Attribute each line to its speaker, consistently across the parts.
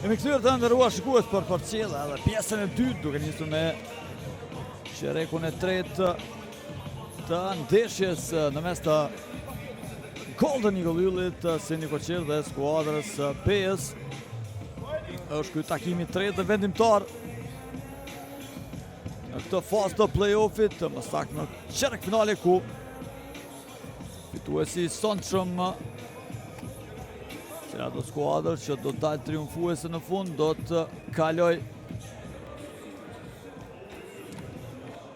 Speaker 1: Kemi kthyer të nderuar shikues për përcjellja edhe pjesën e dytë, duke nisur me qerekun e tretë të ndeshjes në mes të Golden Eagle Yllit si Nikoqir dhe skuadrës B-s. Është ky takimi i tretë dhe vendimtar në këtë fazë të play-offit, më saktë në qerek finale ku fituesi i sonshëm ato skuadrë që do të dalë triumfuese në fund, do të kaloj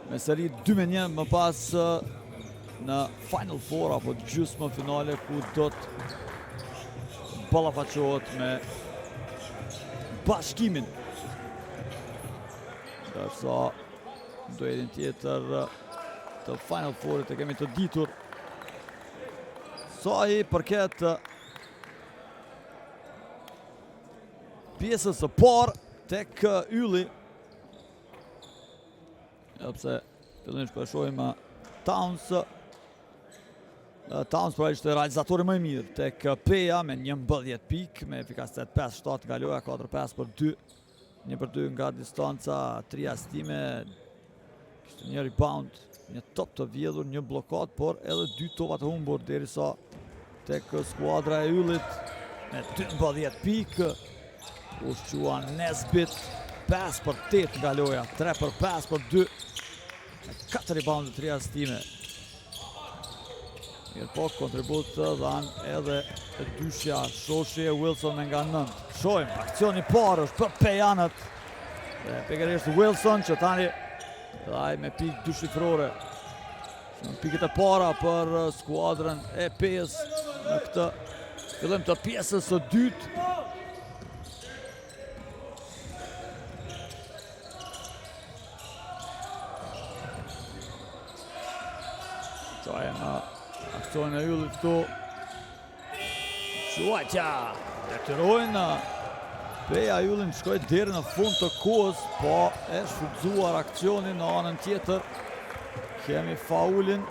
Speaker 1: me seri 2-1 më pas në Final Four apo gjysmë finale ku do të ballafaqohet me Bashkimin. Ndërsa duetin tjetër të Final Fourit e kemi të ditur. Sa i përket pjesës së parë tek Ylli. Pse fillimisht po e shohim Towns. Towns pra ishte realizatori më i mirë tek Peja me 11 pikë, me efikasitet 5-7 nga loja, 4-5 për 2. 1-2 nga distanca, 3 asistime, kishte një rebound, një top të vjedhur, një bllokat, por edhe 2 topa të humbur derisa tek skuadra e Yllit me 12 pikë. Ushqua Nesbit, 5 për 8 nga loja, 3 për 5 për 2, 4 rebound dhe 3 asistime. Mirë po, kontribut të dhanë edhe të dyshja Shoshi e Wilson me nga 9. Shojmë, akcioni parë është për Pejanët. Dhe pikërisht Wilson që tani dhaj me pikë dyshifrore. Pikët e para për skuadrën e Pes në këtë fillim të pjesës së dytë. Në akcionin e Yllit këtu. Quajtja detyrojnë Peja Yllin shkoj deri në fund të kohës, po e shfrytzuar akcionin në anën tjetër. Kemi faulin.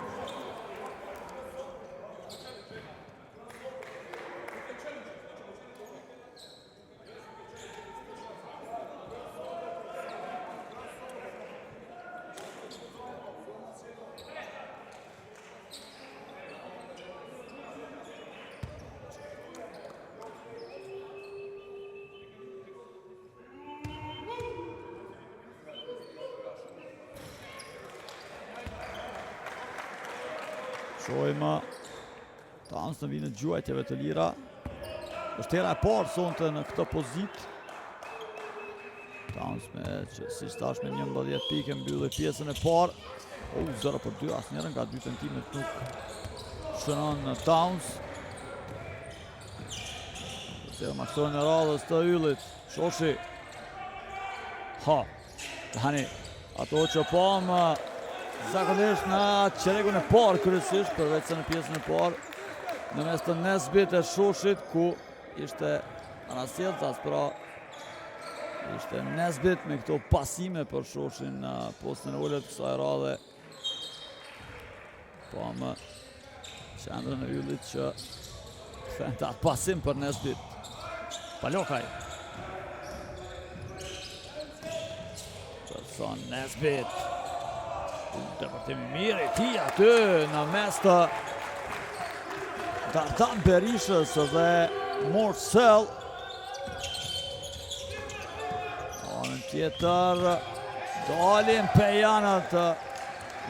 Speaker 1: Shojmë Towns në vinë gjuajtjeve të lira. Është hera e parë sonte në këtë pozit. Towns me që si thash me 11 pikë mbylli pjesën e parë. 0 për 2, asnjëra nga dy tentimet nuk shënon në Towns. Se maksonin e radhës të Yllit. Shoshi. Tani ato që pomë zakonisht në qerekun e parë kryesisht, përveç se në pjesën e parë në mes të Nesbit e Shoshit, ku ishte anasjelltas, pra ishte Nesbit me këto pasime për Shoshin në postën e ulët kësaj radhe. Po më qendrën e Yllit që kthen atë pasim për Nesbit. Palokaj. Person Nesbit. Depërtimi mirë i tij aty në mes të Dardan Berishës dhe Morcell. Anën tjetër dalin Pejanët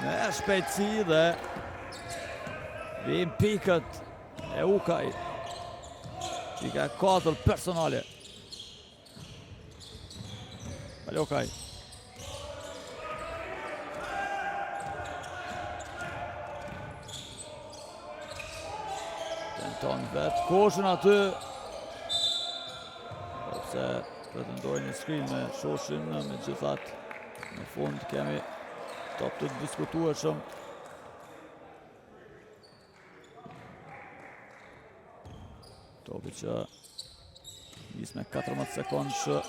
Speaker 1: me shpejtësi dhe vijnë pikët e Ukaj. Pika e 4 personale. Palokaj. Tenton vetë koshën aty. se pretendojnë një screen me Shoshin, me gjithat në fund kemi top të diskutueshëm. Topi që nis me 14 sekundë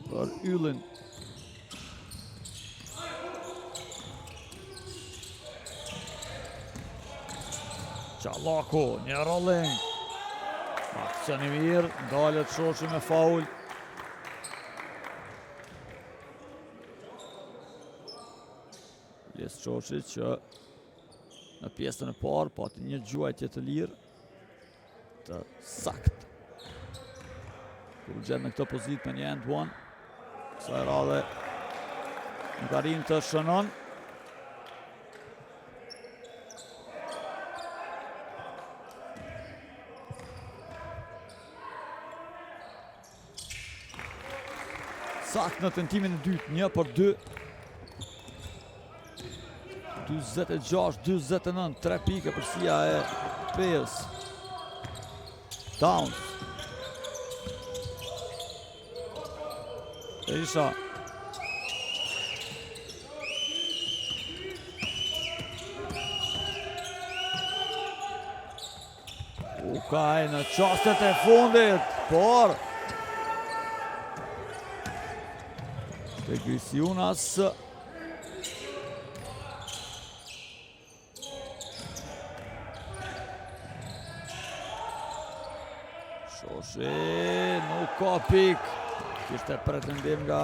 Speaker 1: për Yllin. Qallaku, një rolling. Aksion i mirë, ndalet Shoshi me faul. Vles Shoshi që në pjesën e parë pati një gjuajtje të lirë, të sakt. Kur u gjetë në këtë pozitë me një end one, kësaj radhe nuk arrin të shënon. Sakt në tentimin e dytë, 1-2. 26-29, 3 pike për sija e Pejës. Downs. Isha. Ukaj në qastet e fundit, por Grisiunas Shoshi nuk ka pik. Kishte pretendim nga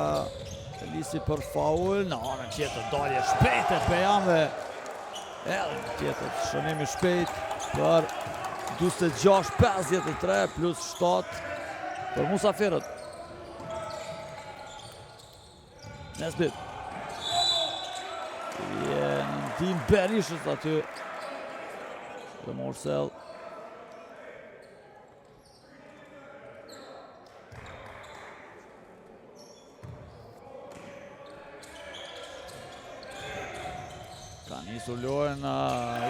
Speaker 1: Elisi për faul. Në anën tjetër dalje shpejt e Pejanve. Edhe në tjetër shënimi shpejt për 26-53 plus 7 për Musafirët. Nesbit. Në ndim Berishës aty. Dhe Morsel. Ka nisur lojën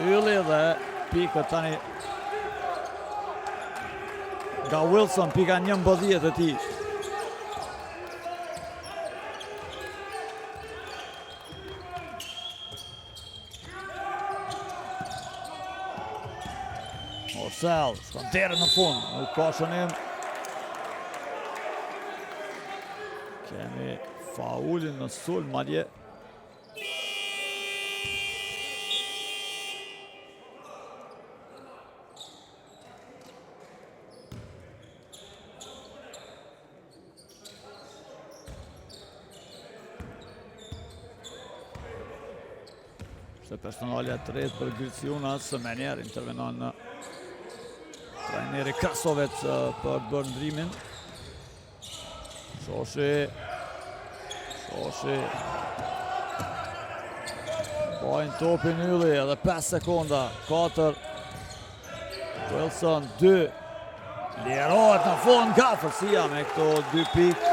Speaker 1: Ylli dhe pikët tani nga Wilson, pika 11 e tij. Morsel, shkon deri në fund, nuk ka shënim. Kemi faulin në sulm madje. Shte personalja të rejtë për Grisiunas, me njerë intervenon në trajneri Krasovec për bërë ndrimin. Shoshi. Bajnë topin Ylli, edhe 5 sekonda, 4. Wilson, 2. Lirohet në fund nga Fërsia me këto 2 pikë.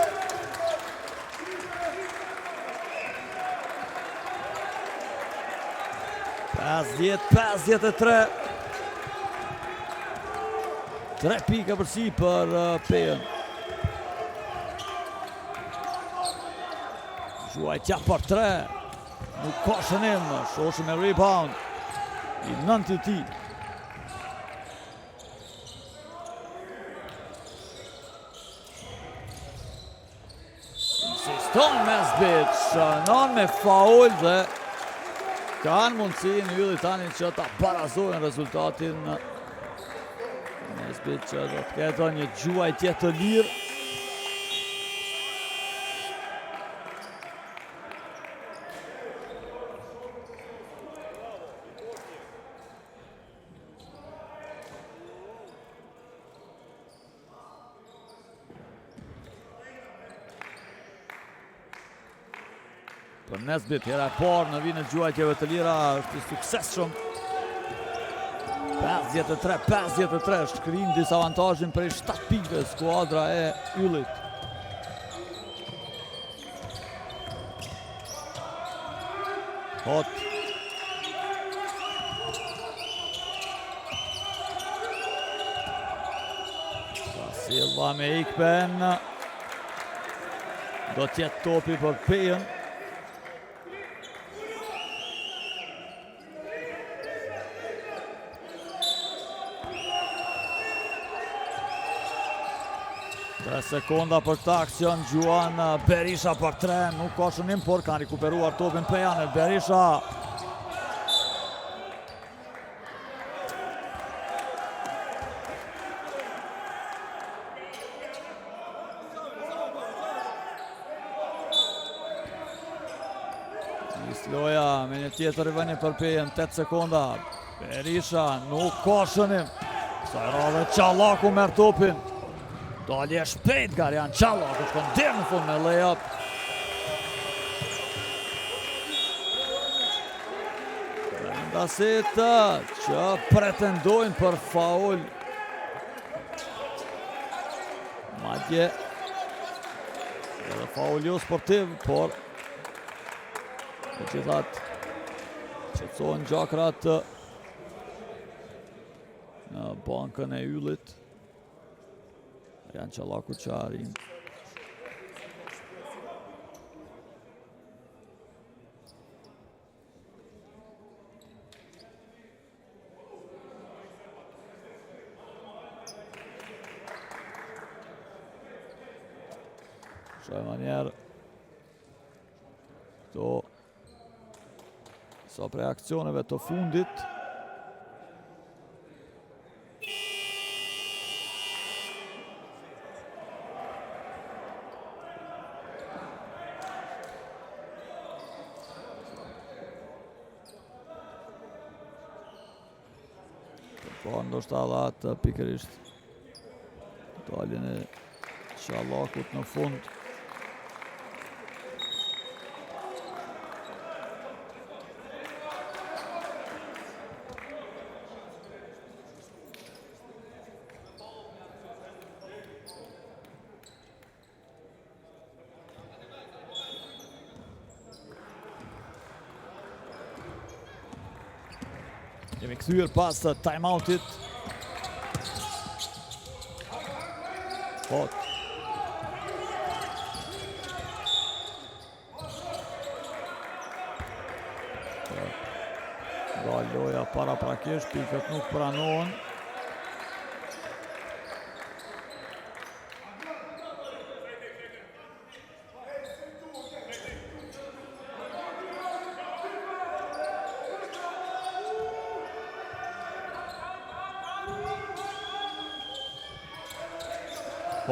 Speaker 1: Pasdjet, 53. 3 pika përsi për Pejën. Gjuajtja për 3. Nuk ka shënim. Shoshi me rebound. I 9 i ti. Insiston Nesbit. Shënon me faul dhe kanë mundësin Ylli tani që ta barazojnë rezultatin. Nesbit që do të ketë një gjuajtje të lirë. Për Nesbit, hera e parë në vinë gjuajtjeve të lira, është i suksesshëm. 53-53, shkrin disavantajin prej 7 pikëve skuadra e Yllit. Hot. Silva me Ikpen. Do t'jetë topi për Pejën. Tre sekonda për këtë aksion, Gjuan Berisha për 3, nuk ka shënim, por kanë rikuperuar topin Pejanet. Berisha. Loja me një tjetër rivënie për Pejën, 8 sekonda. Berisha, nuk ka shënim. Sa e radhe Qallaku merr topin. Dalje shpejt Garjan Qallaku, shkon deri në fund me layup. Vendasit që pretendojnë për faul. Madje edhe faul jo sportiv, por megjithatë qetësohen gjakrat në bankën e yllit. Janë Qallaku që arrin. Shaj manjerë këto sa prej aksioneve të fundit. Po ndoshta edhe atë pikërisht daljen e Qallakut në fund. Jemi kthyer pas time-outit. Hot. Nga loja para prakesh, pikët nuk pranohen.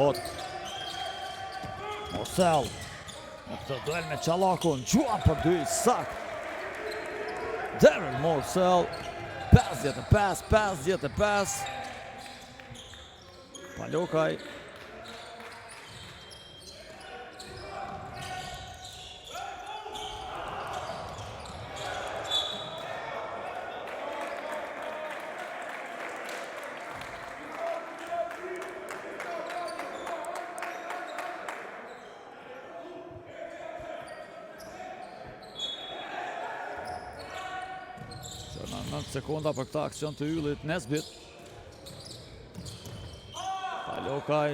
Speaker 1: Hot. Mosel. Në këtë duel me Qallakun, Gjuan për 2, sakt. Darren Mosel, 55. Palokaj. Në 9 sekonda për këta aksion të yllit, Nesbit. Palokaj.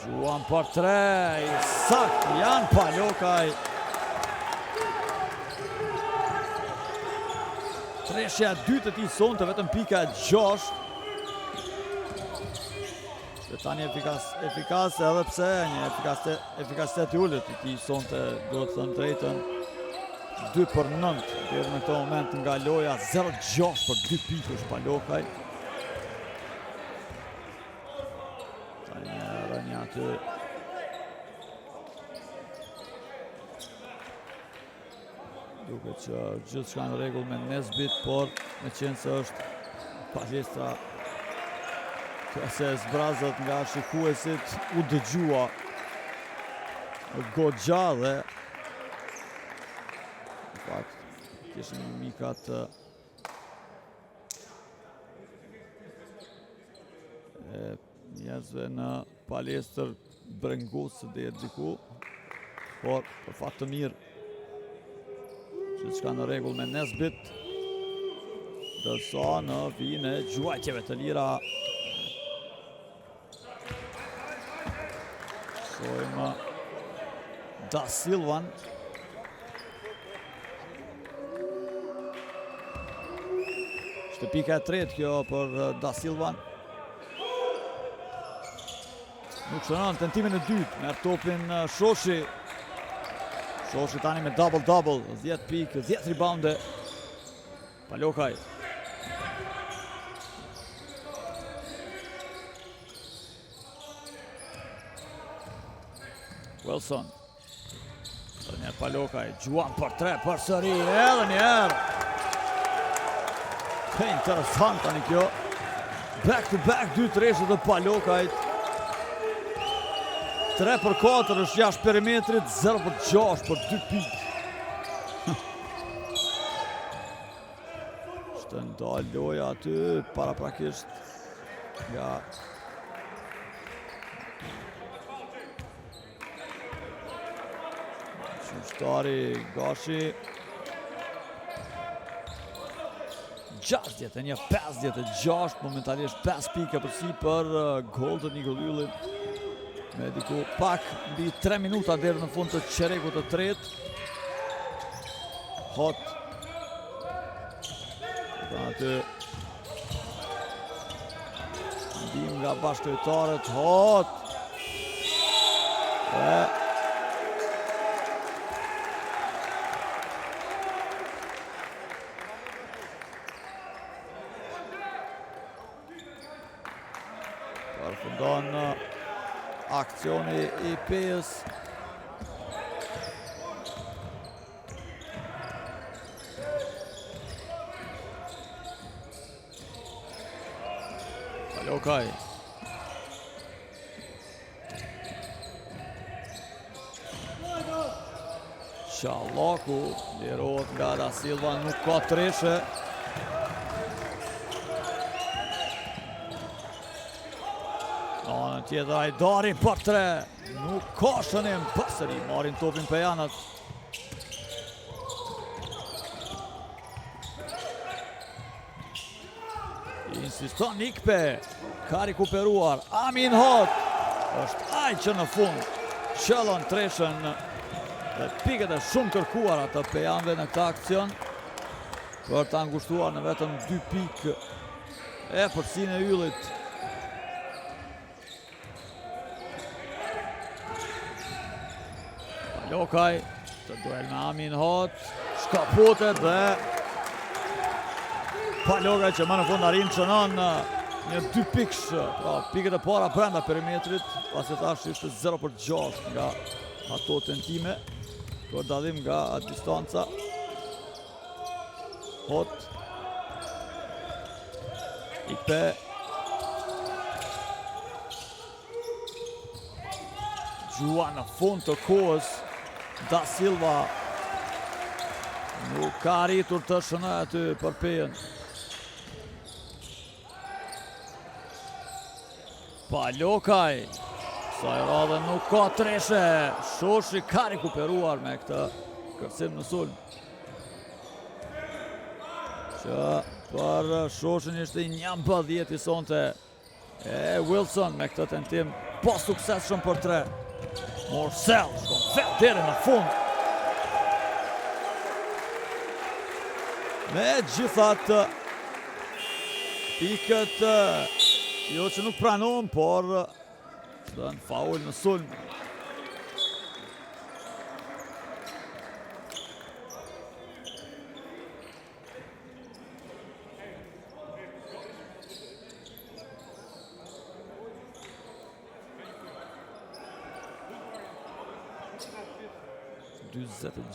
Speaker 1: Gjuan për 3, sakt Jan Palokaj. Treshja e dytë e tij sonte, vetëm pika 6. Dhe tani efikas edhe pse një efikasitet i ulët i tij sonte, duhet të thënë drejtën. 2/9 deri në këtë moment nga loja, 0-6 për 2 pikësh Palokaj. Tani rënja aty. Duket që gjithçka në rregull me Nesbit, por me qenë se është palestra se zbrazët nga shikuesit, u dëgjua goxha dhe kishin mikat e njerëzve në palestër brengosë dhe diku, por për fat të mirë gjithçka në rregull me Nesbit, ndërsa në vijën e gjuajtjeve të lira Shojmë Da Silvan. Ishte pika e tretë kjo për Da Silvan. Nuk shënon tentimin e dytë, merr topin Shoshi. Shoshi tani me double-double, 10 pikë, 10 rebounde. Palokaj. Wilson. Edhe njerë Palokaj, gjuan për 3 për sëri, edhe njerë. Ke interesant tani kjo. Back to back, 2 treshet dhe Palokajt. 3 për 4 është jashtë perimetrit, 0 për 6 për 2 pikë. Shtë ndalë loja aty, paraprakisht nga Qushtari Gashi. 61-56, momentalisht 5 pika përsi për Golden Eagle Yllin. Me diku pak mbi 3 minuta deri në fund të çerekut të tretë. Hot. Aty. Ndim nga bashkëtojtarët. Hot. Përfundon aksioni i PES. Palokaj. Shallaku lirohet nga Da Silva, nuk ka treshe. Në tjetër Ajdari për 3. Nuk ka shënim përsëri. Marin topin për janët. Insiston Nikpe. Ka rikuperuar. Amin Hot. Është aj që në fund qëllon treshen dhe pikët e shumë kërkuara të pejanve në këta akcion për të angushtuar në vetëm 2 pikë e përsinë e Yllit. Palokaj të duel me Amin Hot, shkapotet dhe Palokaj që më në fund arrin çnon një 2 pikësh, pra pikët e para brenda perimetrit, pasi thash ishte 0 për 6 nga ato tentime, për dallim nga distanca. Hot. Ikpe. Gjua në fund të kohës. Da Silva nuk ka arritur të shënoj aty për pejen. Palokaj. Sa i radhe nuk ka treshe. Shoshi ka rikuperuar me këtë kërcim në sulm. Që për Shoshin ishte 11 i sonte. Wilson me këtë tentim po suksesshëm për 3. Morsell shkon vetë deri në fund. Me gjithatë pikët jo që nuk pranohen, por dën faul në sulm.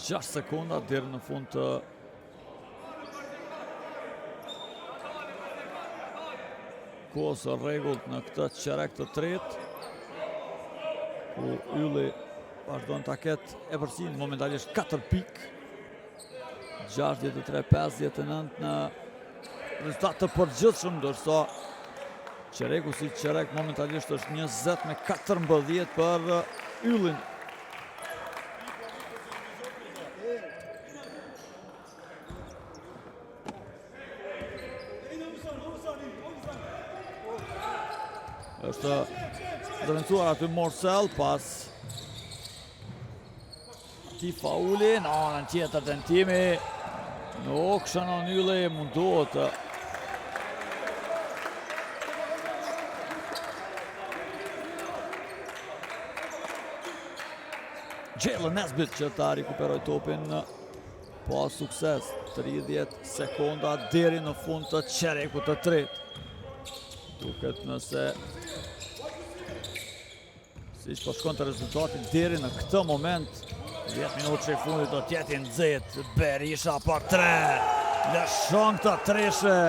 Speaker 1: Gjashtë sekonda deri në fund të kohës së rregullt në këtë çerek të tretë, ku Ylli vazhdon ta ketë e përsinë momentalisht 4 pikë, 63-59 në rezultat të përgjithshëm, ndërsa çereku si çerek momentalisht është 20-14 për Yllin. Është të dërëncuar aty Morsell pas ti faulin, anën tjetër tentimi, nuk shënon Ylli, mundohet Jalen Nesbitt që ta rikuperoj topin pas sukses. 30 sekonda deri në fund të qerekut të tretë. Duket nëse si po shkon të rezultati deri në këtë moment 10 minutë që i fundit do t'jeti nxehtë. Berisha për 3. Lëshon këtë treshe.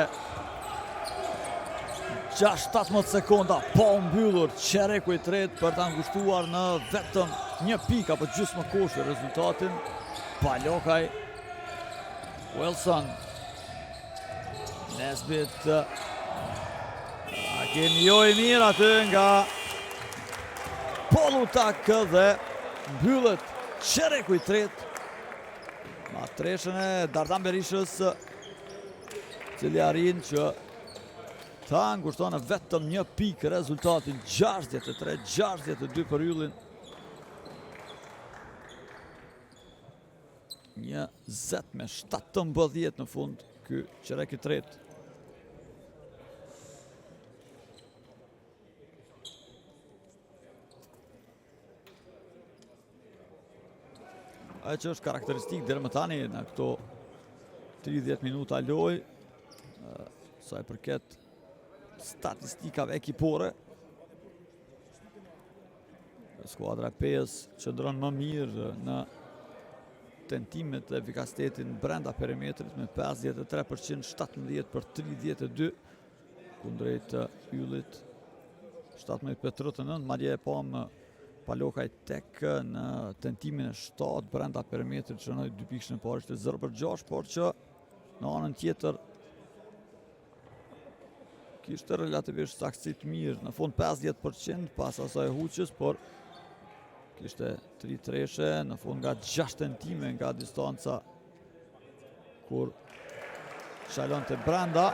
Speaker 1: 6-17 sekonda pa mbyllur qereku i tretë për ta ngushtuar në vetëm 1 pikë apo gjysmë koshë rezultatin. Palokaj, Wilson, Nesbitt, kemi jo i mirë aty nga Polutak dhe mbyllet qereku i tretë. Ma treshën e Dardan Berishës, cili arrin që ta ngushton në vetëm 1 pikë rezultatin 63-62 për Yllin. 20-17 në fund ky qerek i tretë. Ajo që është karakteristik deri më tani në këto 30 minuta lojë, sa i përket statistikave ekipore, skuadra e PES qëndron më mirë në tentimet dhe efikasitetin brenda perimetrit me 53%, 17 për 32, kundrejt Yllit 17 për 39, madje e pam Palokaj tek në tentimin e 7 brenda perimetrit, që në 2 pikën e parë ishte 0 për 6, por që në anën tjetër kishte relativisht saktësi të mirë, në fund 50% pas asaj huqës, por kishte 3 treshe, në fund nga 6 tentime nga distanca kur shalon të brenda.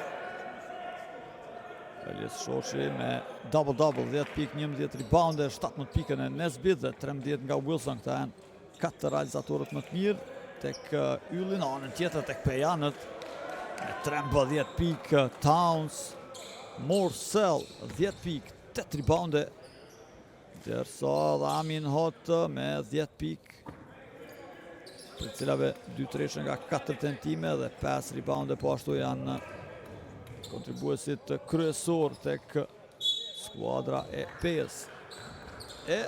Speaker 1: Elias Shoshi me double-double, 10 pikë, 11 rebounde, 17 pikën e Nesbitt dhe 13 nga Wilson. Këta janë 4 realizatorët më të mirë tek Ylli, në anën tjetër tek pejanët me 13 pikë, Towns, Morsell 10 pikë, 8 rebounde, ndërsa dhe Amin Hot me 10 pikë, për cilave 2 treshe nga 4 tentime dhe 5 rebounde, po ashtu janë kontribuesit kryesor tek skuadra e PES. E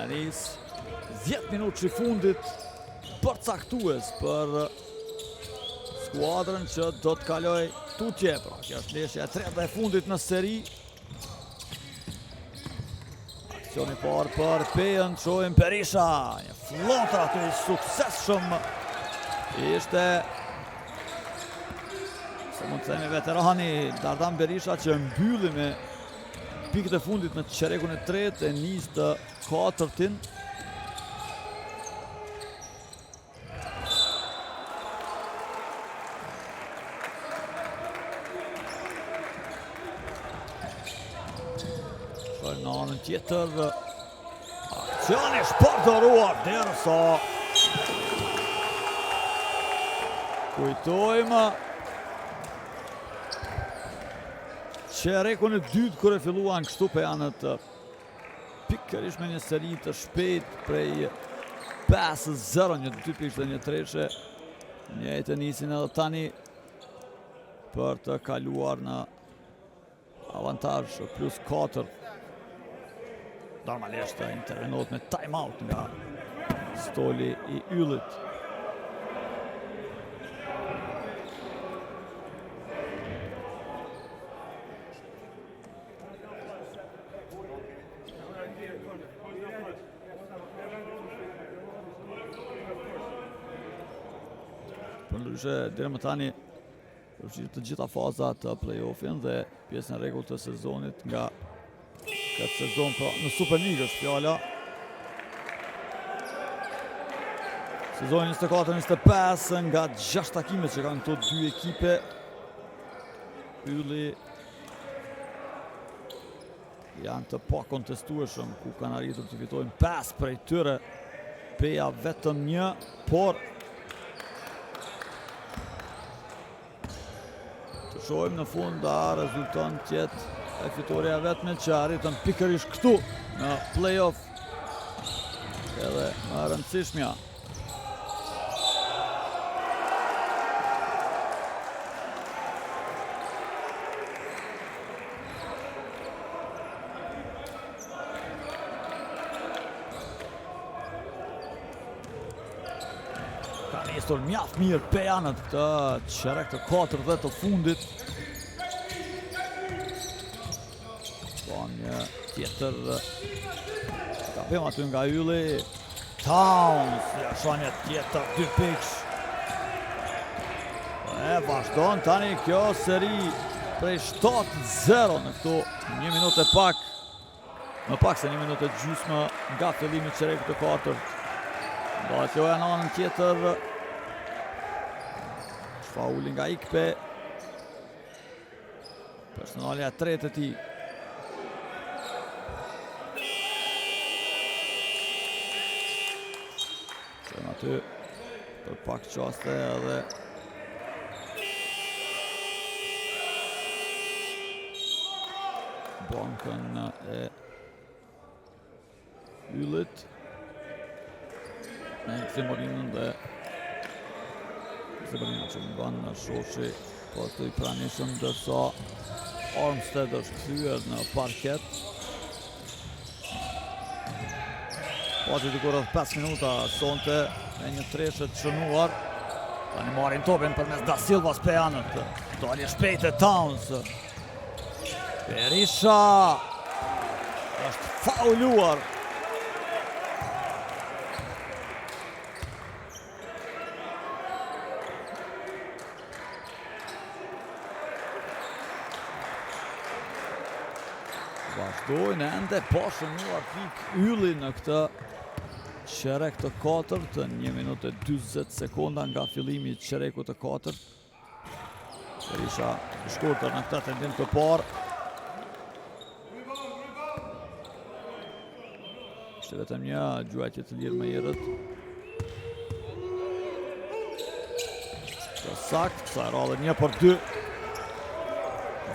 Speaker 1: nis 10 minutë që fundit përcaktues për skuadrën që do të kaloj tutje. Pra, kjo është ndeshja e tretë e fundit në seri. Aksioni parë për PES-ën, shohim Berisha, një flotër aty i suksesshëm. Ishte, se mund të themi, veterani Dardan Berisha që mbylli me pikët e fundit në qerekun e tretë, e nis të katërtin. Në anën tjetër, akcioni shpërdoruar derisa kujtojmë qerekun e dytë kur e filluan kështu pejanët, pikërisht me një seri të shpejt prej 5-0, një 2 pikë dhe një treshe. Njëjtë nisin edhe tani për të kaluar në avantazh plus 4. Normalisht intervenohet me time-out nga stoli i Yllit. Përndryshe, deri më tani përfshirë të gjitha fazat të play-offin dhe pjesën e rregull të sezonit nga këtë sezon, pra në Superligë është fjala. Sezoni 24-25 nga 6 takimet që kanë këto 2 ekipe. Ylli janë të pa kontestueshëm, ku kanë arritur të fitojnë 5 prej tyre. Peja vetëm 1, por të shohim në fund a rezulton tjetë e fitoria vetme që arritën pikërisht këtu në play-off edhe më rëndësishmja. Ka nisur mjaft mirë Peja në këtë qerek të 4 dhe të fundit. Një tjetër kapim aty nga Ylli. Towns, jashtënia tjetër 2 pikësh. E vazhdon tani kjo seri prej 7-0 në këtu 1 minutë e pak. Më pak se 1 minutë e gjysmë nga fillimi i çerekut të 4. Bëhet loja në anën tjetër. Fauli nga Ikpe. Personalja e tretë e tij. Aty për pak qaste edhe bankën e Yllit me Zemorinën dhe Zemorina që më banë në shoshi po të i pranishëm, dërsa Armstead është kthyer në parket. Pati dikur rreth 5 minuta sonte me një treshë të shënuar. Tani marrin topin përmes Da Silvas Pejanët. Dalje shpejt e Towns. Berisha është fauluar. Vazhdojnë ende pa shënuar pik Ylli në këtë qerek të 4, 1 minutë e 40 sekonda nga fillimi i qerekut të 4. Berisha i shkurtër në këtë tendim të parë. Ishte vetëm një gjuajtje të lirë më herët. Të sakt, kësaj radhe 1-2.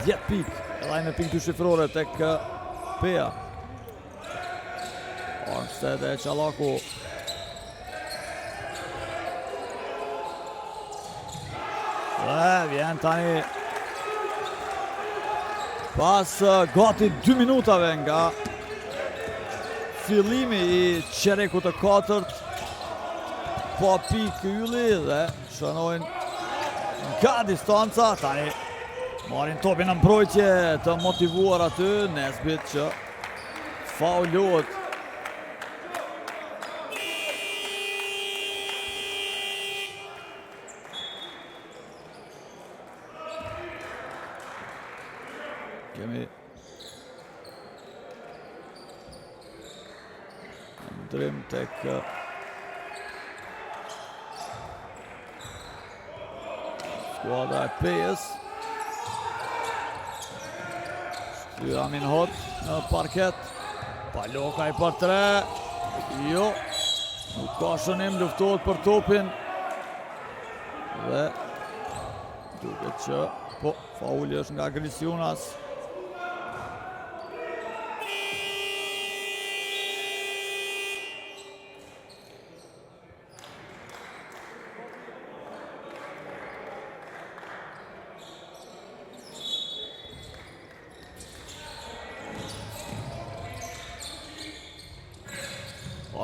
Speaker 1: 10 pikë, edhe me pikë 2 shifrore tek Peja. Armstead e Qallaku. Dhe vjen tani pas gati 2 minutave nga fillimi i qerekut të 4 po pikë Ylli dhe shënojnë nga distanca. Tani marrin topin në mbrojtje të motivuar aty, Nesbit që faulohet. Kemi ndrim tek skuadra e Pejës. Shty Amin Hot në parket. Palokaj për 3. Jo, nuk ka shënim, luftohet për topin. Dhe duket që po fauli është nga Grisjunas.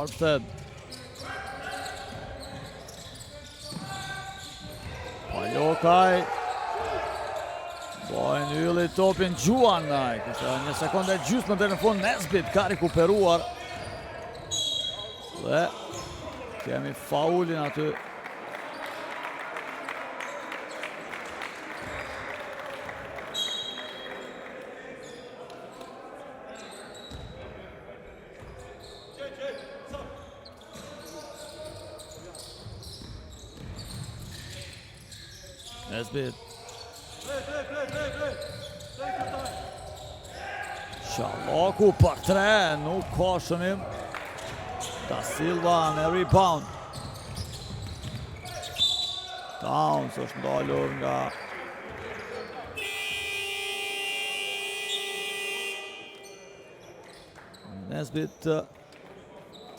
Speaker 1: Armstead. Palokaj. Bojnë Ylli topin gjuan. Kështë një sekonde gjysmë deri në fund. Nesbit ka rikuperuar. Dhe kemi faulin aty. Nesbit. Shaloku për 3, nuk ka shënim. Da Silva në rebound. Towns është ndalur nga Nesbit.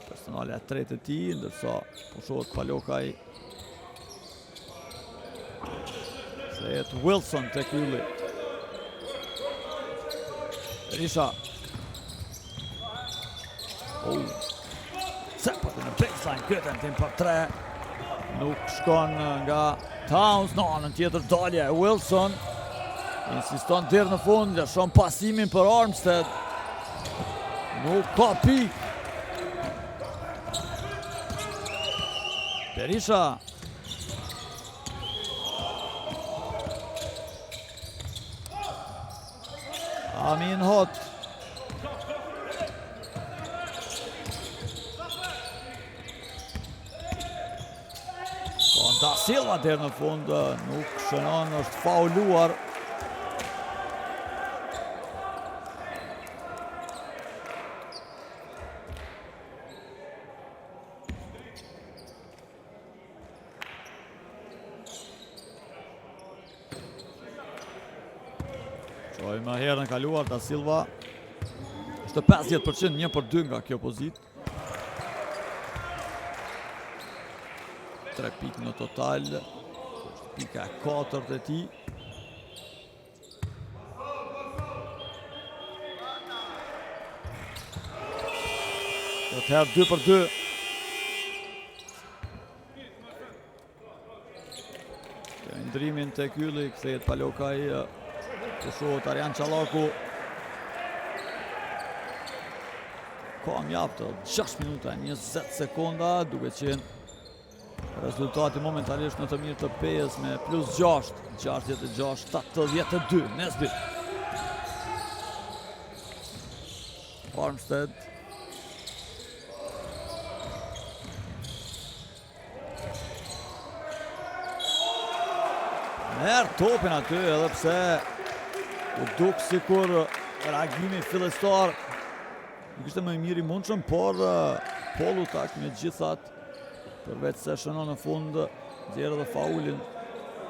Speaker 1: Personale e tretë e tij, ndërsa pushohet Palokaj. Kthehet Wilson tek ylli. Berisha. Sepët në baseline, këtë tim për 3. Nuk shkon nga Towns, në anën tjetër dalje Wilson. Insiston deri në fund, lëshon pasimin për Armstead. Nuk ka pik. Berisha. Amin Hot. Da Silva deri në fund, nuk shënon, është fauluar. Qojmë herën kaluar, Da Silva është 50%, 1/2 nga kjo pozitë. 3 pikë në total, pika 4 e tij. Atëherë 2/2. Ndrimin tek ylli, kthehet Palokaj, pushohet Arjan Çallaku. Ka mjaft 6 minuta 20 sekonda, duke qenë rezultati momentalisht në të mirë të Pejës me plus 6, 66, 72, Nesbit. Armstead. Merë topin aty, edhe pse u duk sikur reagimi fillestar nuk ishte më i miri mundshëm, por Polu tak me gjithat, përveç se shënon në fund, nxjerr edhe faulin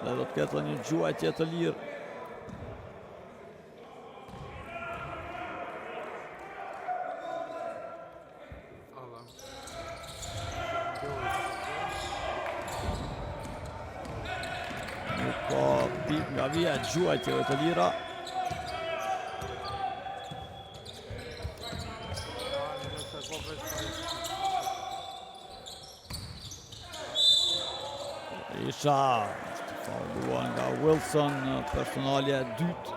Speaker 1: dhe do të ketë një gjuajtje të lirë. Nuk ka pik nga vija gjuajtjeve të lira. Isha është fauluar nga Wilson, personalja e dytë.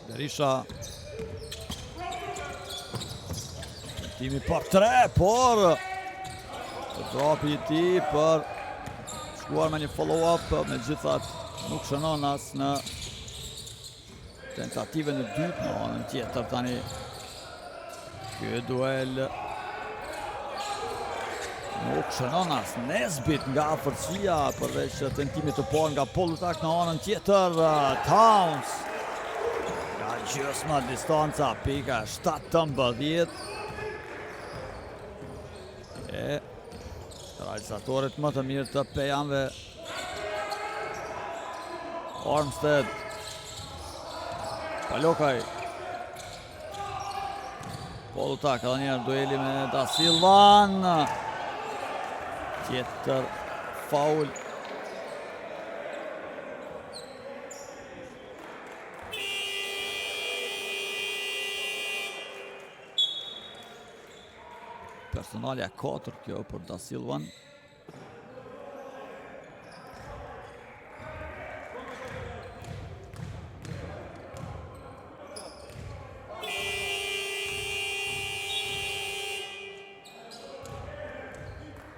Speaker 1: Berisha. Timi për 3, por dropi i tij për shkuar me një follow-up, me gjithat nuk shënon as në tentativën e dytë, në anën tjetër tani. Ky duel nuk shënon as Nesbit nga afërsia, përveç tentimit të parë nga Polutak në anën tjetër. Towns nga gjysma distanca, pika 17. Realizatorit më të mirë të Pejanve. Armstead. Palokaj. Polutak edhe njerë dueli me Da Silvan. Tjetër faul. Personalja 4 kjo për Da Silvan.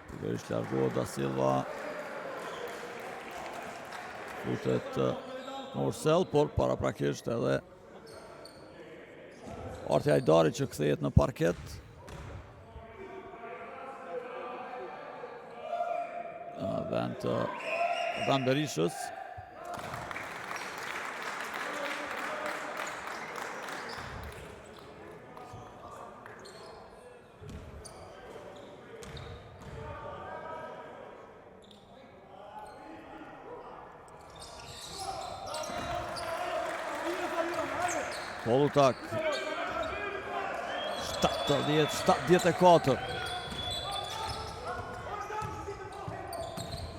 Speaker 1: Pikërisht largohet Da Silva. Futet Morsel, por paraprakisht edhe Arti Hajdari që kthehet në parket. Në vend të Adam Berishës. Polutak 74.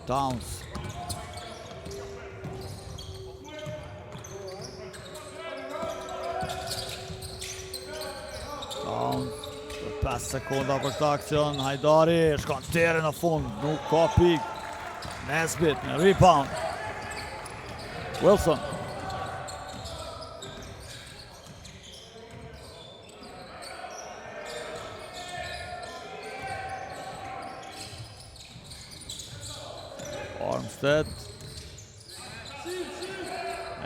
Speaker 1: Towns. Towns. 5 sekonda për këtë aksion. Hajdari shkon tere në fund. Nuk ka pik. Nesbit në rebound. Wilson. Armstead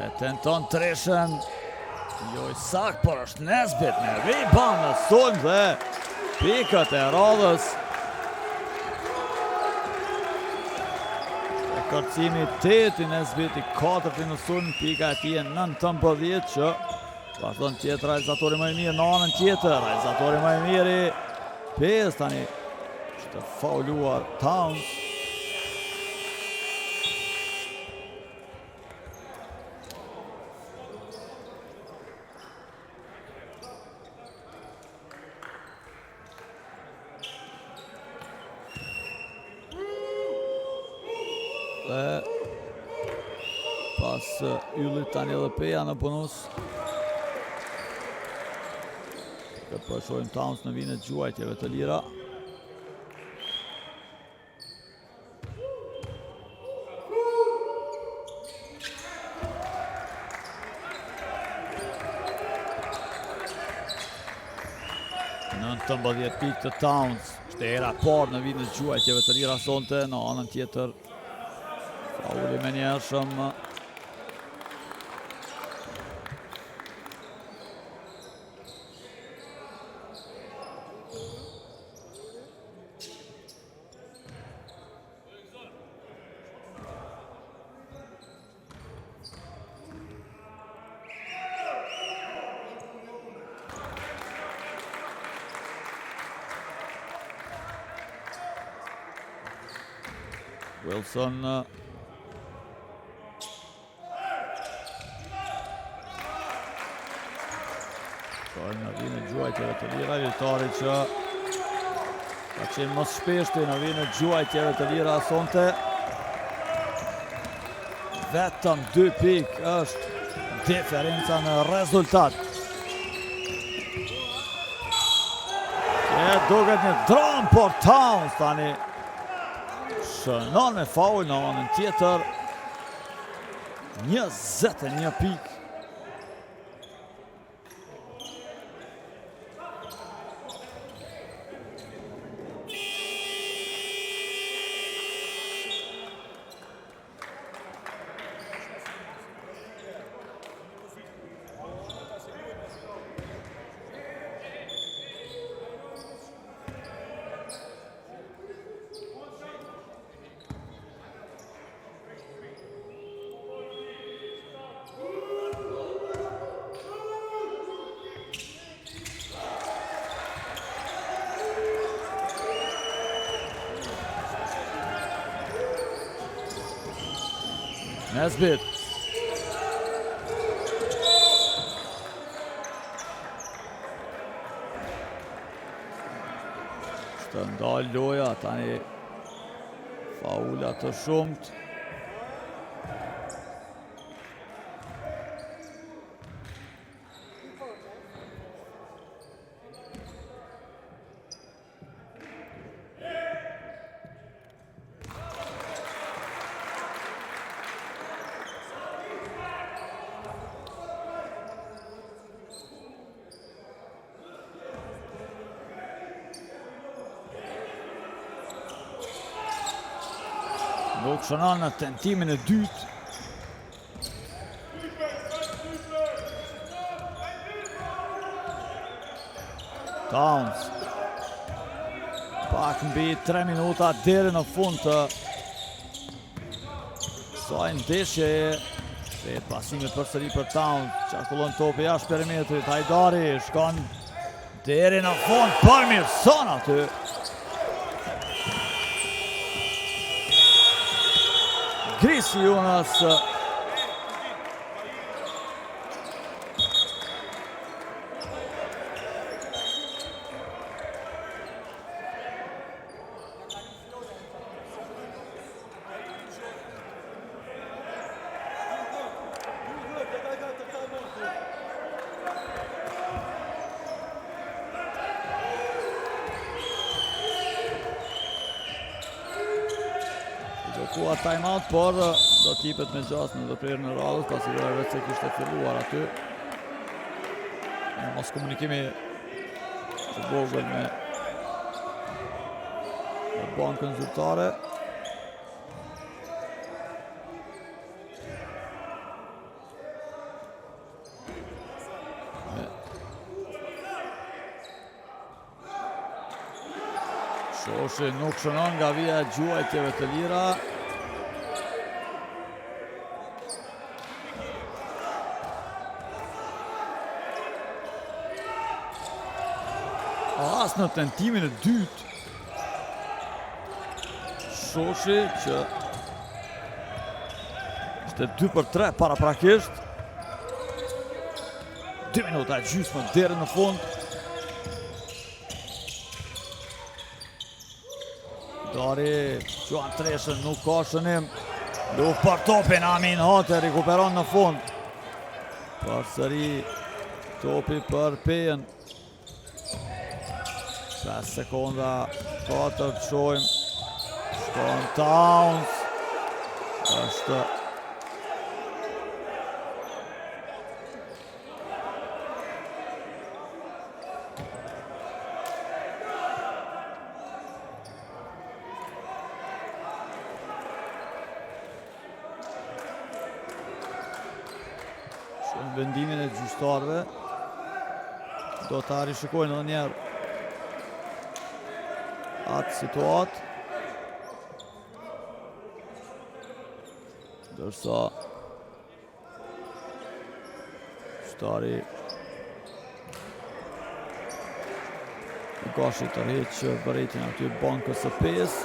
Speaker 1: e tenton treshen, jo I sak, por është Nesbit me rebound në sulm dhe pikët e radhës. Kërcimi 8 I Nesbit, I 4 në sulm, pika e tij 19 që vazhdon tjetër realizatori më I mirë në anën tjetër, realizatori më I mirë I 5 tani është fauluar Towns. Dhe pas yllit tani edhe Peja në bonus. Këtë përshojmë Towns në vinë të gjuajtjeve të lira. Nëntëmbëdhjetë pikë të Towns. Ishte era parë në vinë të gjuajtjeve të lira sonte, në anën tjetër. Fauli me njerëshëm. Wilson në vinë të gjuajtjeve të lira, lojtari që ka qenë më shpeshti në vinë të gjuajtjeve të lira sonte. Vetëm 2 pikë është diferenca në rezultat. E duket një dram, por Towns tani shënon me faul në anën tjetër. 21 pikë. Nesbit. Shtë ndalë loja, tani faula të shumët. Nuk shënon në tentimin e dytë. Towns. Pak mbi 3 minuta deri në fund të kësaj ndeshjeje. Shpejt pasimi përsëri për Towns, qarkullon topi jashtë perimetrit, Hajdari shkon deri në fund, përmirëson aty. Grisi Jonas. Kua time-out, por do t'jipet me gjasë në ndërprerjen në radhës, pasi vetë se kishte filluar aty. Mos komunikimi të vogël me bankën zyrtare. Shoshi nuk shënon nga vija e gjuajtjeve të lira. As në tentimin e dytë. Shoshi që ishte 2 për 3 paraprakisht. 2 minuta e gjysmë deri në fund. Dari, Quan Treshën nuk ka shënim. Luft për topin, Amin Hate rikuperon në fund. Përsëri topi për Pejen. 5 sekonda, 4 të shojmë. Shkon Towns. Është vendimin e gjyqtarëve. Do të rishikojnë edhe njerë atë situatë. Dërsa gjyqtari gashi të rheqë vërejtin aty bankës së Pejes.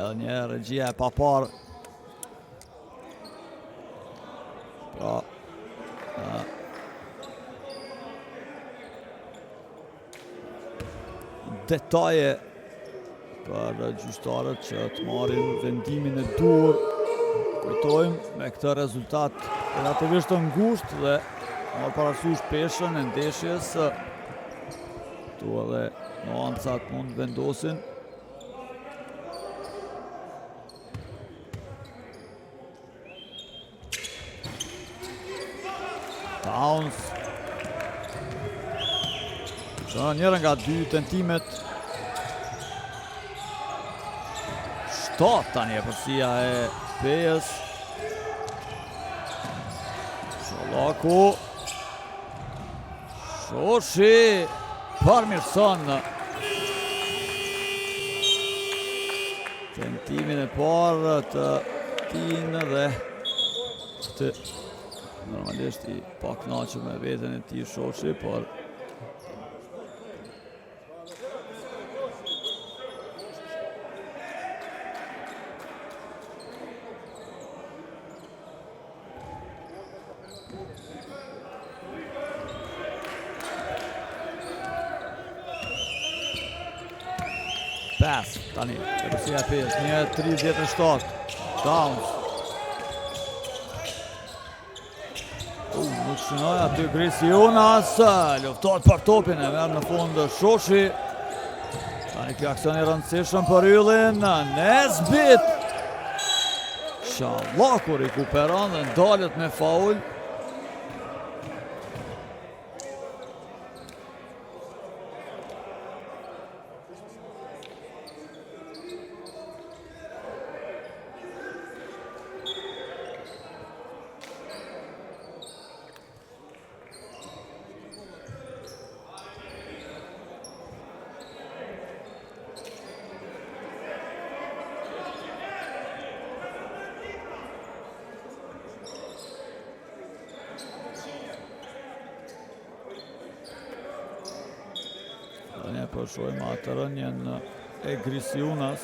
Speaker 1: Edhe një regjia e papar. Pra detaje për gjyqtarët që të marrin vendimin e dur. Kujtojmë me këtë rezultat relativisht të ngushtë dhe marrë parasysh peshën e ndeshjes. Tu edhe nuancat mund vendosin. Towns. Shënon njërë nga 2 tentimet. 7 tani e përsia e Pejes. Shalaku. Shoshi. Përmirëson. Timin e parë të Tinë dhe të normalisht i pakënaqur me veten e tij shoqi, por Pass, tani, Rusia e 5, 1:37, Downs. Nuk shënoj aty Grisiunas, luftohet për topin e merr në fund shoqi. Tani kjo aksion i rëndësishëm për Yllin, Nesbit. Shallaku rikuperon dhe ndalet me faul. Ne po shohim atë rënjen e Grisiunas.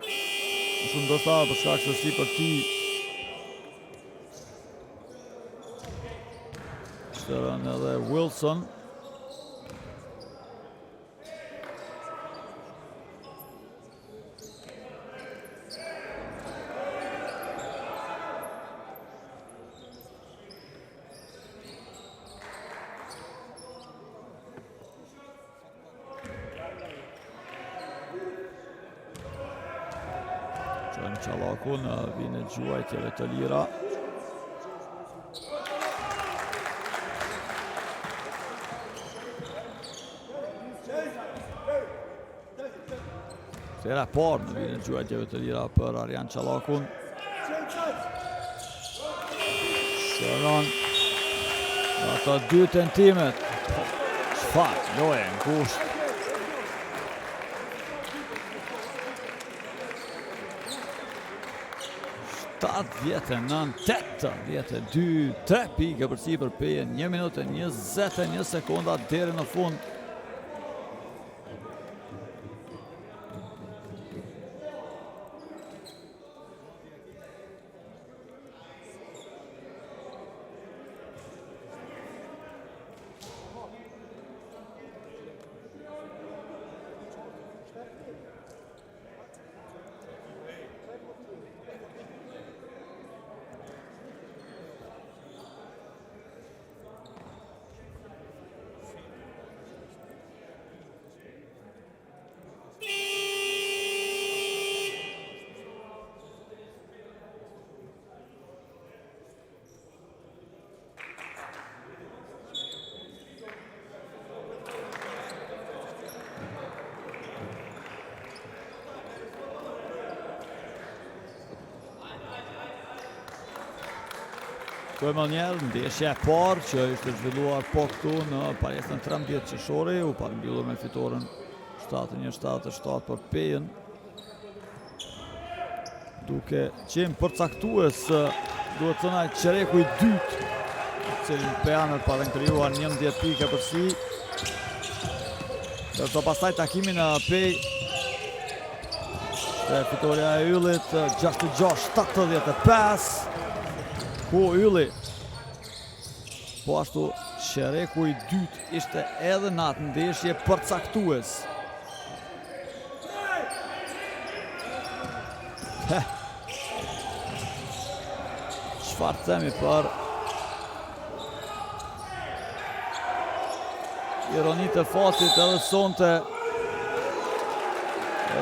Speaker 1: Shumë ndoshta për shkak se si për ti shtërën edhe Wilson. Qallaku në vijnë gjuajtjeve të lira. Sera parë në vijnë gjuajtjeve të lira për Arjan Qallakun. Shëron ato 2 tentimet. Çfarë loje ngushtë. 7-9-8-2, 3 pike për sipër Pejen, 1 minutë 21 sekonda deri në fund. Kjo më njerë, ndeshja e parë që ishte zhvilluar po këtu në palesën 13 qershori, u parëmbyllur me fitoren 71-77 për Pejen. Duke qenë përcaktues, duhet thëna qereku i dytë, cilin Pejanët parën krijuar 11 pike përsi. Dërso pastaj takimi në Pej, fitoria e Yllit 66-75. Ku Ylli, po ashtu qereku i dytë ishte edhe në atë ndeshje përcaktues. Çfarë themi për ironitë e fatit edhe sonte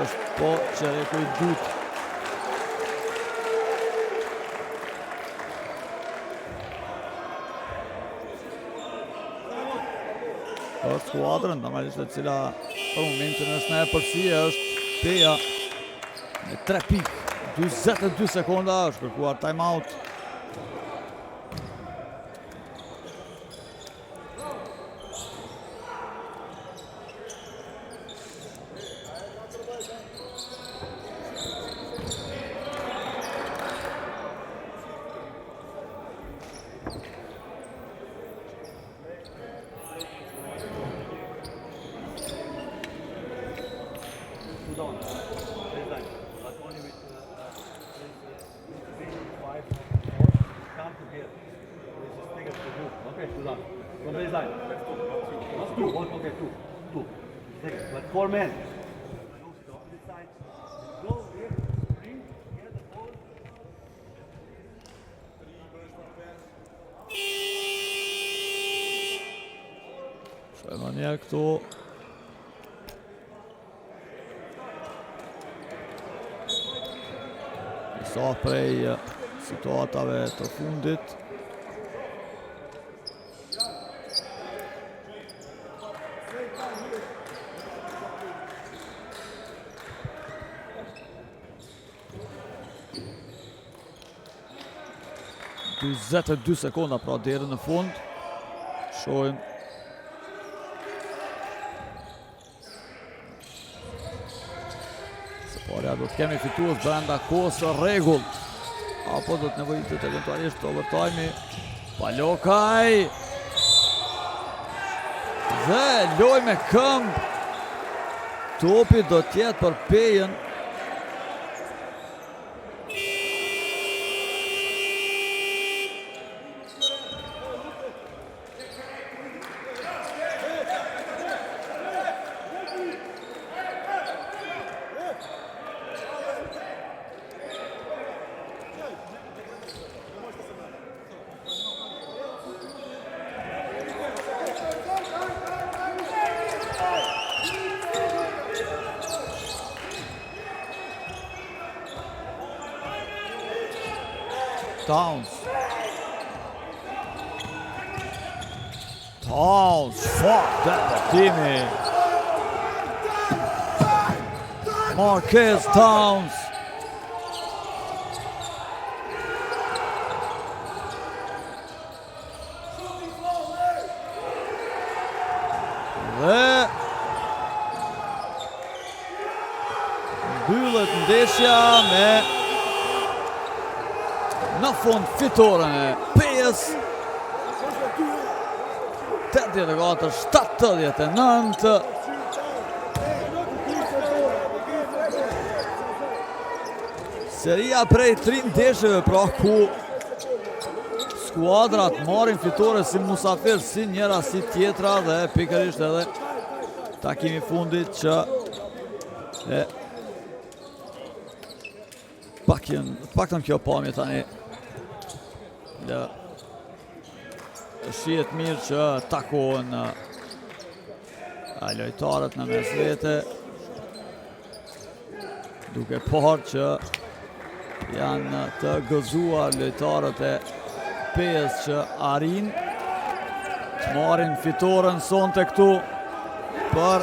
Speaker 1: është po qereku i dytë. Për skuadrën, normalisht e cila për momentin është në e përsi, është Peja me 3 pikë, 22 sekonda, është kërkuar time-out.
Speaker 2: Four men.
Speaker 1: Shojmë njerë këtu. Disa prej situatave të fundit. Dyzet e 2 sekonda pra deri në fund. Shojmë. Se parja do të kemi fitues brenda kohës së rregullt. Apo do të nevojitet eventualisht overtime-i. Palokaj. Dhe loj me këmbë. Topi do t'jetë për Pejën. Towns, fuck that timi. Marquez Towns. Dhe mbyllet ndeshja me në fund fitoren e Pejës 84-79. Seria prej 3 ndeshjeve pra ku skuadrat marrin fitore si musafir, si njëra si tjetra, dhe pikërisht edhe takimi fundit që paktën kjo pamje tani. Shihet mirë që takohen lojtarët në mes vete, duke parë që janë të gëzuar lojtarët e Pejës që arrin të marrin fitoren sonte këtu për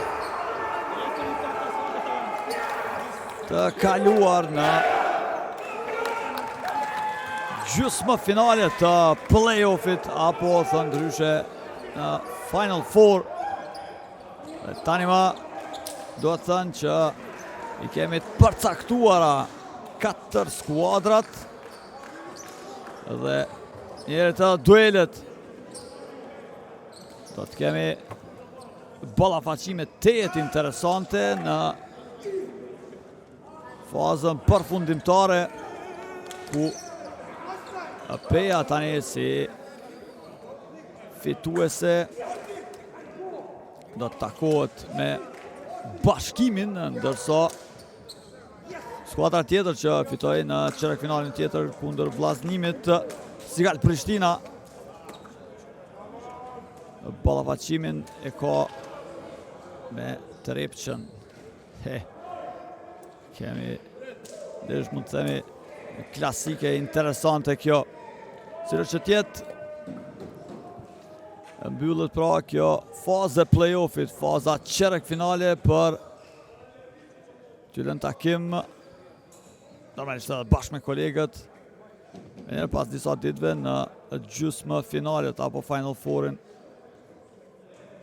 Speaker 1: të kaluar në gjysmë finale të play-offit, apo thënë ndryshe në Final Four. Dhe tani ma do të thënë që i kemi të përcaktuara 4 skuadrat dhe njëri të duelet. Do të kemi ballafaqime tejet interesante në fazën përfundimtare ku Peja tani si fituese do të takohet me Bashkimin, ndërsa skuadra tjetër që fitoi në çeyrek-finalin tjetër kundër vllazënimit Sigal Prishtina, ballafaqimin e ka me Trepçën. Kemi desh mund të themi klasike interesante kjo. Siç që tjetë, mbyllet pra kjo fazë e play-offit, faza çerek finale për tyllën takim normalisht edhe bashkë me kolegët e pas disa ditëve në gjysmë finalet apo Final Fourin.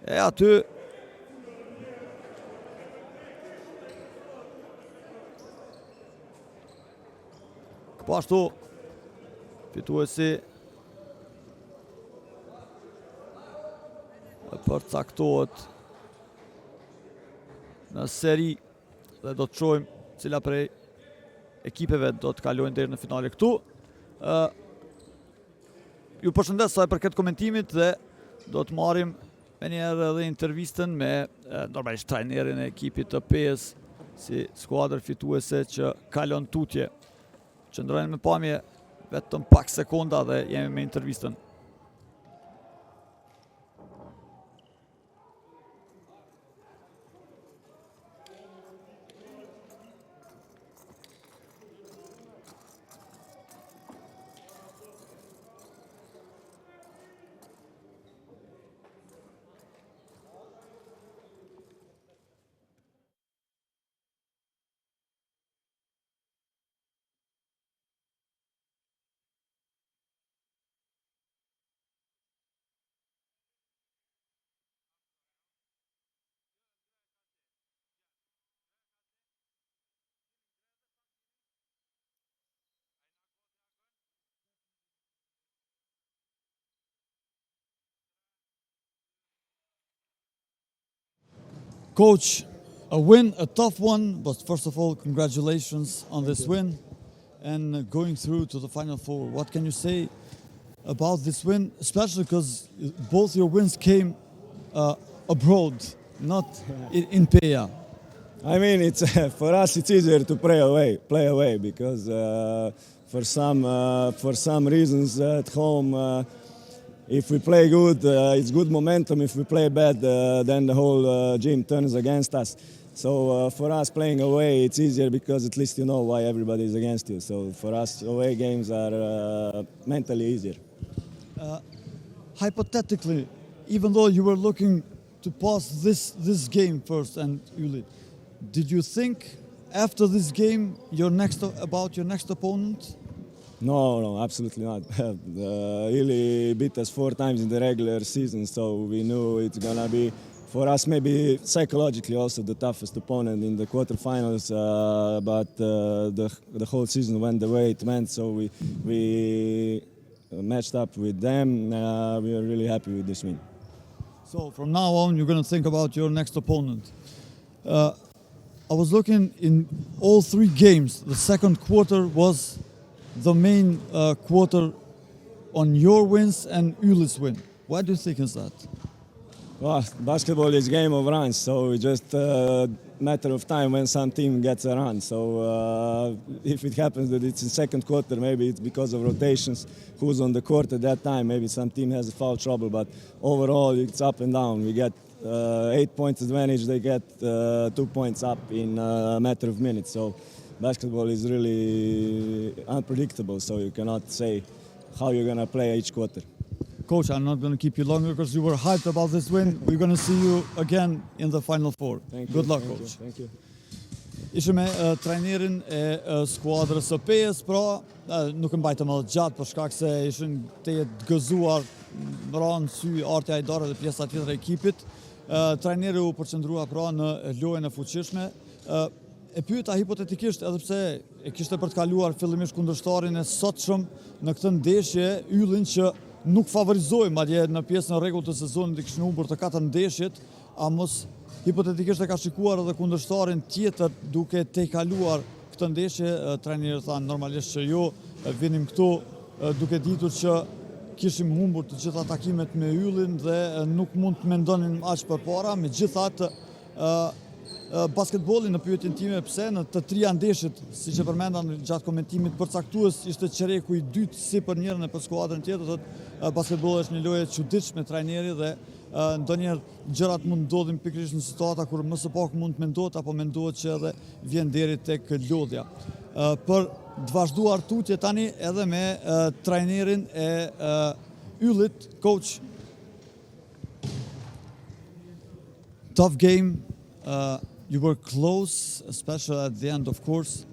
Speaker 1: E aty po ashtu fituesi përcaktohet në seri dhe do të shohim cila prej ekipeve do të kalojnë deri në finale këtu. Ju përshëndes sa i përket komentimit dhe do të marrim menjëherë edhe intervistën me normalisht trajnerin e ekipit të PES si skuadër fituese që kalon tutje. Qëndrojnë me pamje vetëm pak sekonda dhe jemi me intervistën. Coach, a win, a tough one, but first of all, congratulations on this win and going through to the Final Four. What can you say about this win, especially because both your wins came abroad, not in PEA?
Speaker 2: I mean, it's for us it's easier to play away because for some reasons at home. If we play good, it's good momentum. If we play bad, then the whole gym turns against us. So for us playing away, it's easier because at least you know why everybody is against you. So for us, away games are mentally easier.
Speaker 1: Hypothetically, even though you were looking to pass this game first and Uli, did you think after this game about your next opponent?
Speaker 2: No, absolutely not. Ili beat us 4 times in the regular season, so we knew it's gonna be, for us, maybe psychologically also the toughest opponent in the quarterfinals. But the whole season went the way it went, so we matched up with them. We are really happy with this win.
Speaker 1: So from now on, you're gonna think about your next opponent. I was looking in all 3 games. The second quarter was the main quarter on your wins and Uli's win. Why do you think is that?
Speaker 2: Well, basketball is a game of runs, so it's just a matter of time when some team gets a run. So if it happens that it's in second quarter, maybe it's because of rotations, who's on the court at that time, maybe some team has a foul trouble, but overall it's up and down. We get 8 points advantage, they get 2 points up in a matter of minutes. So basketball is really unpredictable, so you cannot say how you're going to play each quarter.
Speaker 1: Coach, I'm not going to keep you longer because you were hyped about this win. We're going to see you again in the Final Four. Good luck, Coach.
Speaker 2: Thank you.
Speaker 1: Ishim me trajnerin e skuadrës së PES, pra nuk mbajtëm edhe gjatë për shkak se ishin të gëzuar ranë sy Arti Hajdari dhe pjesa tjetër e ekipit. Trajneri u përqendrua pra në lojën e fuqishme. E pyeta hipotetikisht edhe pse e kishte për të kaluar fillimisht kundërshtarin e sotshëm në këtë ndeshje, Yllin që nuk favorizoi, madje në pjesën e rregullt të sezonit i kishin humbur të 4 ndeshjet, a mos hipotetikisht e ka shikuar edhe kundërshtarin tjetër duke te kaluar këtë ndeshje? Trajneri tha normalisht që jo, vinim këtu duke ditur që kishim humbur të gjitha takimet me Yllin dhe nuk mund të mendonin aq përpara. Megjithatë, basketbolli në pyetjen time pse në të 3 ndeshjet, siç e përmenda gjatë komentimit përcaktues, ishte çereku i dytë si për njërin e për skuadrën tjetër, thotë basketbolli është një lojë e çuditshme trajneri dhe ndonjëherë gjërat mund ndodhin pikërisht në situata kur më së paku mund të mendohet apo mendohet që edhe vjen deri tek lodhja. Për të vazhduar tutje tani edhe me trajnerin e Yllit, coach. Tough game. You were close, especially at the end, of course.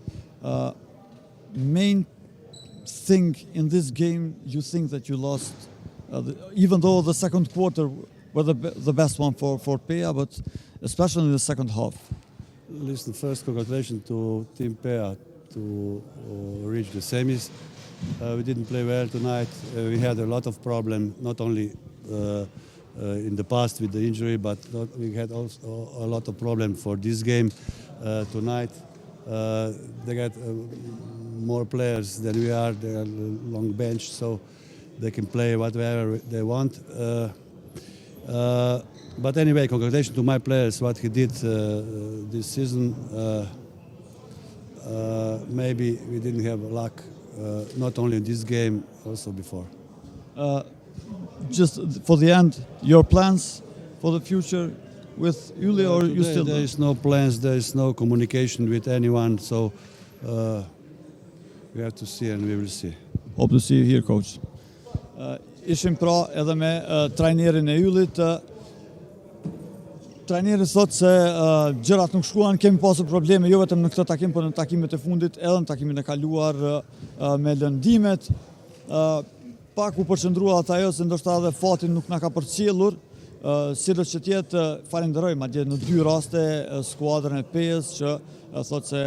Speaker 1: Main thing in this game, you think that you lost, even though the second quarter were the best one for PEA, but especially in the second half.
Speaker 3: Listen, first, congratulations to Team PEA to reach the semis. We didn't play well tonight. We had a lot of problems, not only in the past with the injury, but we had also a lot of problems for this game. tonight. They got more players than we are. They are long bench, so they can play whatever they want. But anyway, congratulations to my players, what he did this season. Maybe we didn't have luck, not only in this game, also before.
Speaker 1: Just for the end, your plans for the future with Uli, or you
Speaker 3: Today
Speaker 1: still?
Speaker 3: there is no plans, there is no communication with anyone, so we have to see and we will see.
Speaker 1: Hope to see you here, coach. Ishim pra edhe me trajnerin e Yllit. Trajneri thot se gjërat nuk shkuan, kemi pasur probleme jo vetëm në këtë takim, por në takimet e fundit, edhe në takimin e kaluar me lëndimet. Pak u përqendrua ata ajo se ndoshta edhe fati nuk na ka përcjellur. Sidoqë që tjetë, falenderoj madje në 2 raste skuadrën e PES që thot se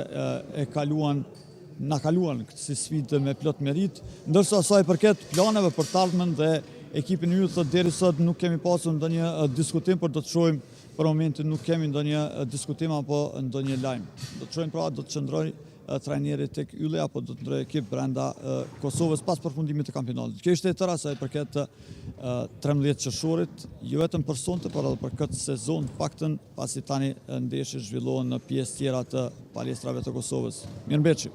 Speaker 1: na kaluan si sfidë me plot merit, ndërsa asaj përket planeve për të ardhmen dhe ekipin e Yllit thot deri sot nuk kemi pasur ndonjë diskutim, por do të shohim për momentin nuk kemi ndonjë diskutim apo ndonjë lajm. Do të shohim pra do të qëndroj trajneri tek Ylli apo do të ndrojë ekip brenda Kosovës pas përfundimit të kampionatit. Kjo ishte e tëra sa i përket 13 qershorit, jo vetëm për sonte, por edhe për këtë sezon, paktën pasi tani ndeshjet zhvillohen në pjesë tjera të palestrave të Kosovës. Mirëmbëçi.